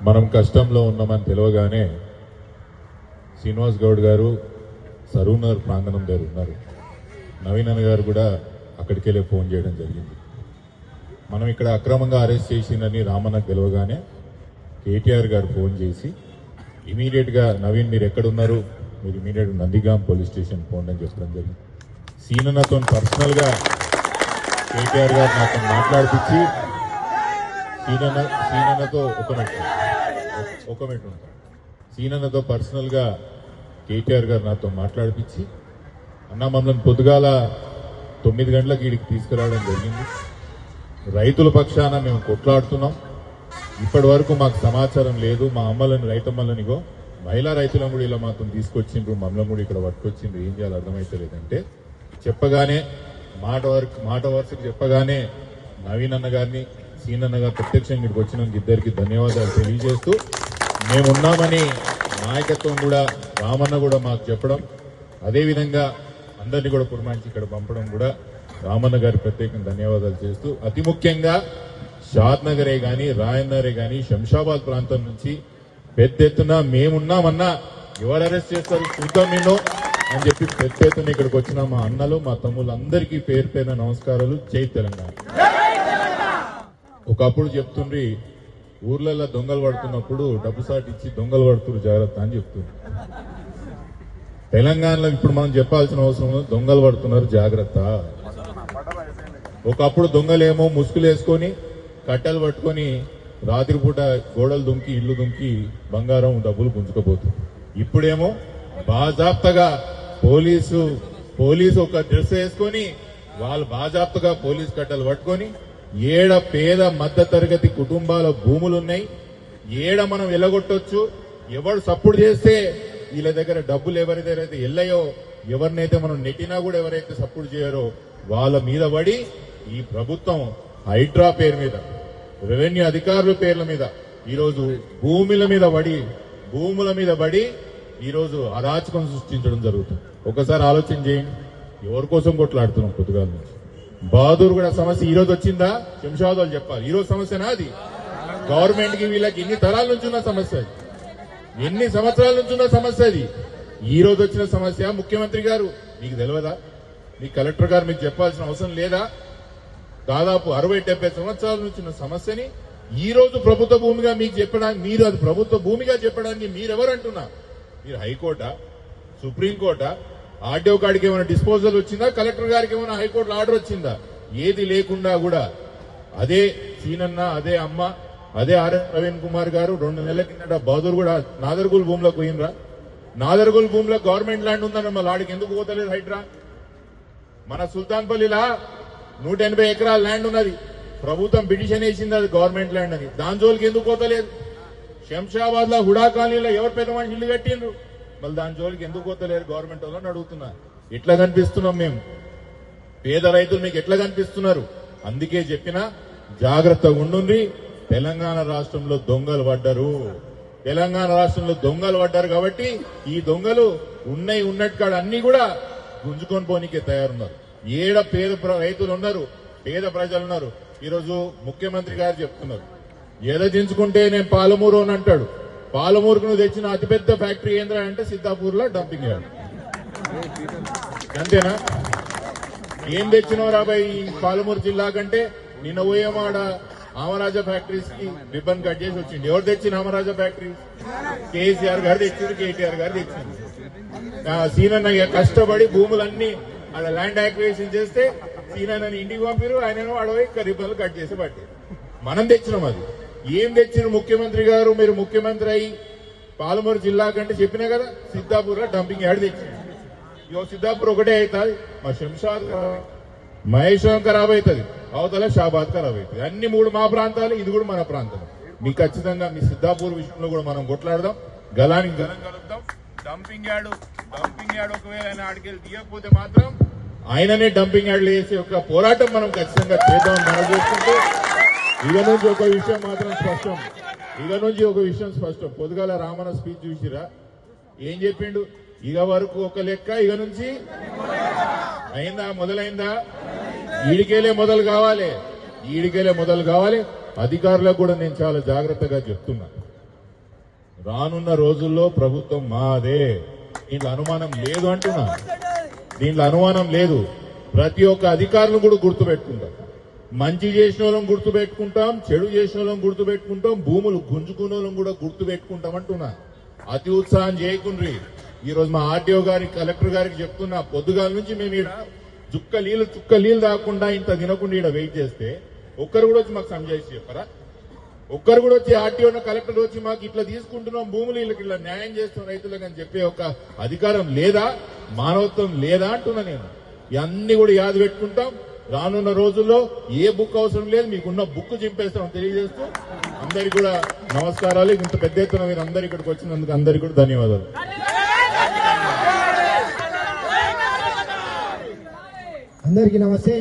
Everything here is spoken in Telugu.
మనం కష్టంలో ఉన్నామని తెలియగానే శ్రీనివాస్ గౌడ్ గారు సరూనగర్ ప్రాంగణం దగ్గర ఉన్నారు. నవీన్ అన్న గారు కూడా అక్కడికి వెళ్ళి ఫోన్ చేయడం జరిగింది. మనం ఇక్కడ అక్రమంగా అరెస్ట్ చేసిందని రామన్నకు తెలియగానే కేటీఆర్ గారు ఫోన్ చేసి ఇమీడియట్గా నవీన్ మీరు ఎక్కడున్నారు, మీరు ఇమీడియట్గా నందిగాం పోలీస్ స్టేషన్ పోండి అని చెప్పడం జరిగింది. సీనన్నతో పర్సనల్గా కేటీఆర్ గారు నాతో మాట్లాడిపించి సీనన్నతో ఒక మినిట్ ఉంటాం. సీనన్నతో పర్సనల్గా కేటీఆర్ గారు నాతో మాట్లాడిపించి అన్న మమ్మల్ని పొద్దుగాల 9 గంటలకు వీడికి తీసుకురావడం జరిగింది. రైతుల పక్షాన మేము కొట్లాడుతున్నాం. ఇప్పటి వరకు మాకు సమాచారం లేదు. మా అమ్మలని రైతమ్మలనిగో మహిళా రైతులను కూడా ఇలా మాత్రం తీసుకొచ్చిండ్రు, మమ్మల్ని కూడా ఇక్కడ పట్టుకొచ్చిండ్రు, ఏం చేయాలో అర్థమైతే లేదంటే చెప్పగానే మాట వరుసకు చెప్పగానే నవీన్ అన్న గారిని సీనన్న గారు ప్రత్యక్షంగా ఇక్కడికి వచ్చినందుకు ఇద్దరికి ధన్యవాదాలు తెలియజేస్తూ మేమున్నామని నాయకత్వం కూడా రామన్న కూడా మాకు చెప్పడం, అదేవిధంగా అందరినీ కూడా పురమాయించి ఇక్కడ పంపడం కూడా రామన్న గారి ప్రత్యేకంగా ధన్యవాదాలు చేస్తూ అతి ముఖ్యంగా షాద్ నగరే గాని రాయన్నరే గాని శంషాబాద్ ప్రాంతం నుంచి పెద్ద ఎత్తున మేమున్నామన్నా ఎవరు అరెస్ట్ చేస్తారు చూద్దాం నేను అని చెప్పి పెద్ద ఎత్తున ఇక్కడికి వచ్చిన మా అన్నలు మా తమ్ముళ్ళందరికీ పేరు పేరున నమస్కారాలు. జై తెలంగాణ. ఒకప్పుడు చెప్తుండ్రి ఊర్లలో దొంగలు పడుతున్నప్పుడు డబ్బు సాటి ఇచ్చి దొంగలు పడుతున్నారు జాగ్రత్త అని చెప్తుంది. తెలంగాణలో ఇప్పుడు మనం చెప్పాల్సిన అవసరం ఉంది, దొంగలు పడుతున్నారు జాగ్రత్త. ఒకప్పుడు దొంగలేమో ముసుగులు వేసుకొని కట్టెలు పట్టుకొని రాత్రిపూట గోడలు దుంకి ఇల్లు దుంకి బంగారం డబ్బులు గుంజుకోపోతుంది. ఇప్పుడేమో బాజాప్తగా పోలీసు ఒక డ్రెస్ వేసుకొని వాళ్ళు బాజాప్తగా పోలీసు కట్టెలు పట్టుకొని ఏడ పేద మధ్య తరగతి కుటుంబాల భూములున్నాయి, ఏడ మనం వెలగొట్టొచ్చు, ఎవరు సపోర్ట్ చేస్తే వీళ్ళ దగ్గర డబ్బులు ఎవరైతే ఎల్లయో ఎవరినైతే మనం నెట్టినా కూడా ఎవరైతే సపోర్ట్ చేయరో వాళ్ళ మీద పడి ఈ ప్రభుత్వం హైడ్రా పేరు మీద రెవెన్యూ అధికారుల పేర్ల మీద ఈరోజు భూముల మీద పడి ఈరోజు అరాచకం సృష్టించడం జరుగుతుంది. ఒకసారి ఆలోచన చేయండి, ఎవరి కోసం కొట్లాడుతున్నాం పొద్దుగాల నుంచి. బహదూర్ కూడా సమస్య ఈ రోజు వచ్చిందా? శంషాబాద్ వాళ్ళు చెప్పాలి. ఈ రోజు సమస్యనా అది? గవర్నమెంట్ కి వీళ్ళకి ఎన్ని తరాల నుంచి ఉన్న సమస్య అది, ఎన్ని సంవత్సరాల నుంచి ఉన్న సమస్య అది. ఈ రోజు వచ్చిన సమస్య ముఖ్యమంత్రి గారు మీకు తెలియదా? మీ కలెక్టర్ గారు మీకు చెప్పాల్సిన అవసరం లేదా? దాదాపు 60-70 సంవత్సరాల నుంచి ఉన్న సమస్యని ఈ రోజు ప్రభుత్వ భూమిగా మీకు చెప్పడానికి, మీరు అది ప్రభుత్వ భూమిగా చెప్పడానికి మీరెవరంటున్నా? మీరు హైకోర్టా, సుప్రీంకోర్టా, ఆర్డీఓ కాడికి ఏమైనా డిస్పోజల్ వచ్చిందా? కలెక్టర్ గారికి ఏమైనా హైకోర్టులో ఆర్డర్ వచ్చిందా? ఏది లేకుండా కూడా అదే సీనన్న, అదే అమ్మ, అదే ఆర్ఎస్ ప్రవీణ్ కుమార్ గారు 2 నెలల కిందట బహదూర్ కూడా నాదర్గుల్ భూమిలోకి పోయినరా? నాదర్గుల్ భూమిలో గవర్నమెంట్ ల్యాండ్ ఉందన్న మళ్ళీ ఆడికి ఎందుకు పోతలేదు హైడ్రా? మన సుల్తాన్పల్లిలా 180 ఎకరాల ల్యాండ్ ఉన్నది, ప్రభుత్వం పిటిషన్ వేసింది అది గవర్నమెంట్ ల్యాండ్ అని, దాని జోలికి ఎందుకు పోతలేదు? శంషాబాద్ లో హుడా కాలనీలో ఎవరు పెద్ద మనిషి ఇల్లు కట్టిండ్రు, మళ్ళీ దాని జోలికి ఎందుకు పోతలేరు గవర్నమెంట్ వాళ్ళని అడుగుతున్నా. ఎట్లా కనిపిస్తున్నాం మేము? పేద రైతులు మీకు ఎట్లా కనిపిస్తున్నారు? అందుకే చెప్పినా జాగ్రత్తగా ఉండుండ్రి. తెలంగాణ రాష్ట్రంలో దొంగలు పడ్డారు కాబట్టి ఈ దొంగలు ఉన్నట్టు కాడ అన్ని కూడా గుంజుకొని పోనీకే తయారున్నారు. ఏడ పేద రైతులు ఉన్నారు, పేద ప్రజలు ఉన్నారు. ఈరోజు ముఖ్యమంత్రి గారు చెప్తున్నారు, ఎదజించుకుంటే నేను పాలమూరు అని అంటాడు. పాలమూరుకు నువ్వు తెచ్చిన అతిపెద్ద ఫ్యాక్టరీ ఏంద్రా అంటే సిద్ధాపూర్ లో డంపింగ్ యార్డ్. అంతేనా? ఏం తెచ్చినావు రాబాయ్ ఈ పాలమూరు జిల్లా కంటే? నిన్న పోయేమాడ ఆమరాజా ఫ్యాక్టరీస్ కి రిబ్బన్ కట్ చేసి వచ్చింది. ఎవరు తెచ్చిన ఆమరాజా ఫ్యాక్టరీస్? కేసీఆర్ గారు తెచ్చింది, కేటీఆర్ గారు తెచ్చింది. సీనన్న కష్టపడి భూములన్నీ అలా ల్యాండ్ యాక్విజిషన్ చేస్తే సీనన్నని ఇంటికి పంపిరు, ఆయన అడవి రిబ్బన్లు కట్ చేసి పట్టారు. మనం తెచ్చినాం అది. ఏం తెచ్చిన ముఖ్యమంత్రి గారు? మీరు ముఖ్యమంత్రి అయి పాలమూరు జిల్లా కంటే చెప్పినా కదా, సిద్ధాపూర్ లో డంపింగ్ యార్డ్ తెచ్చింది. ఇగో సిద్ధాపూర్ ఒకటే అవుతుంది, మా శంషాబాద్ మహేశ్వరం ఖరాబ్ అవుతుంది, అవతల షాబాద్ ఖరాబ్ అవుతుంది. అన్ని 3 మా ప్రాంతాలు, ఇది కూడా మన ప్రాంతం. మీకు ఖచ్చితంగా మీ సిద్ధాపూర్ విషయంలో కూడా మనం కొట్లాడదాం, గలానికి గలం కలుపుదాం. డంపింగ్ యార్డ్ ఒకవేళ ఆయన ఆడికెళ్ళి తీయకపోతే మాత్రం ఆయననే డంపింగ్ యార్డ్లు వేసే ఒక పోరాటం మనం ఖచ్చితంగా చేద్దామని మనం చేసుకుంటూ ఇక నుంచి ఒక విషయం మాత్రం స్పష్టం. పొద్దుగాల రామన్న స్పీచ్ చూసిరా? ఏం చెప్పిండు? ఇక వరకు ఒక లెక్క, ఇక నుంచి మొదలైందా? ఈడికేలే మొదలు కావాలి. అధికారులకు కూడా నేను చాలా జాగ్రత్తగా చెప్తున్నా, రానున్న రోజుల్లో ప్రభుత్వం మాదే, దీంట్లో అనుమానం లేదు అంటున్నా. దీంట్లో అనుమానం లేదు. ప్రతి ఒక్క అధికారులను కూడా గుర్తుపెట్టుకుంటాం. మంచి చేసిన వాళ్ళని గుర్తుపెట్టుకుంటాం, చెడు చేసిన వాళ్ళని గుర్తుపెట్టుకుంటాం, భూములు గుంజుకున్న వాళ్ళని కూడా గుర్తుపెట్టుకుంటాం అంటున్నా. అతి ఉత్సాహం చేయకుండ్రి. ఈ రోజు మా ఆర్టీఓ గారికి, కలెక్టర్ గారికి చెప్తున్నా, పొద్దుగాల నుంచి మేము చుక్క నీళ్లు తాగకుండా ఇంత తినకుండా ఇక్కడ వెయిట్ చేస్తే ఒక్కరు కూడా వచ్చి మాకు సంజాయిషి చెప్పరా? ఒక్కరు కూడా వచ్చి ఆర్టీఓ కలెక్టర్ వచ్చి మాకు ఇట్లా తీసుకుంటున్నాం భూములు, వీళ్ళకి ఇట్లా న్యాయం చేస్తున్నాం రైతులకు అని చెప్పే ఒక అధికారం లేదా, మానవత్వం లేదా అంటున్నా నేను. ఇవన్నీ కూడా యాద పెట్టుకుంటాం. రానున్న రోజుల్లో ఏ బుక్ అవసరం లేదు, మీకున్న బుక్ చింపేస్తాం తెలియజేస్తూ అందరికీ కూడా నమస్కారాలు. ఇంత పెద్ద ఎత్తున మీరు అందరు ఇక్కడికి వచ్చినందుకు అందరికీ కూడా ధన్యవాదాలు. అందరికీ నమస్తే.